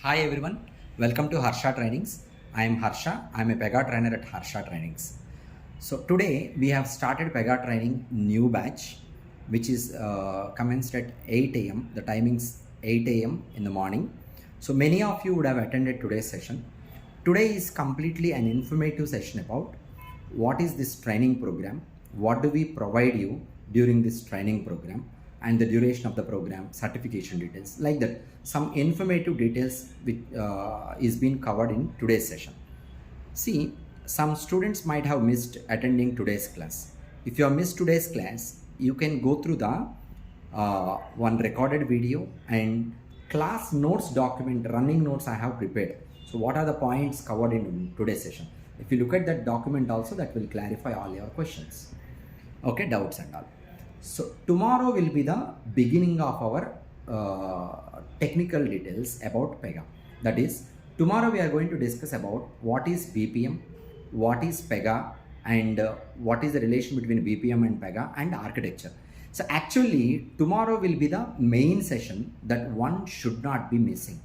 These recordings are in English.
Hi everyone, welcome to Harsha Trainings. I am Harsha. I am a Pega trainer at Harsha Trainings. So today we have started Pega training new batch, which is commenced at 8 a.m. The timings 8 a.m. in the morning. So many of you would have attended today's session. Today is completely an informative session about what is this training program, what do we provide you during this training program, and the duration of the program, certification details, like that. Some informative details which is being covered in today's session. See, some students might have missed attending today's class. If you have missed today's class, you can go through the one recorded video and class notes document, running notes I have prepared. So what are the points covered in today's session? If you look at that document also, that will clarify all your questions. Okay, doubts and all. So tomorrow will be the beginning of our technical details about Pega. That is, tomorrow we are going to discuss about what is BPM, what is Pega, and what is the relation between BPM and Pega and architecture. So actually tomorrow will be the main session that one should not be missing.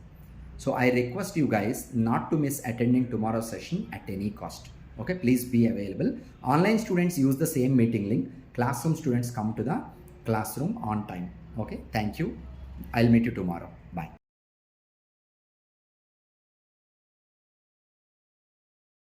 So I request you guys not to miss attending tomorrow's session at any cost. Okay, please be available. Online students use the same meeting link. Classroom students come to the classroom on time. Okay, thank you. I'll meet you tomorrow. Bye.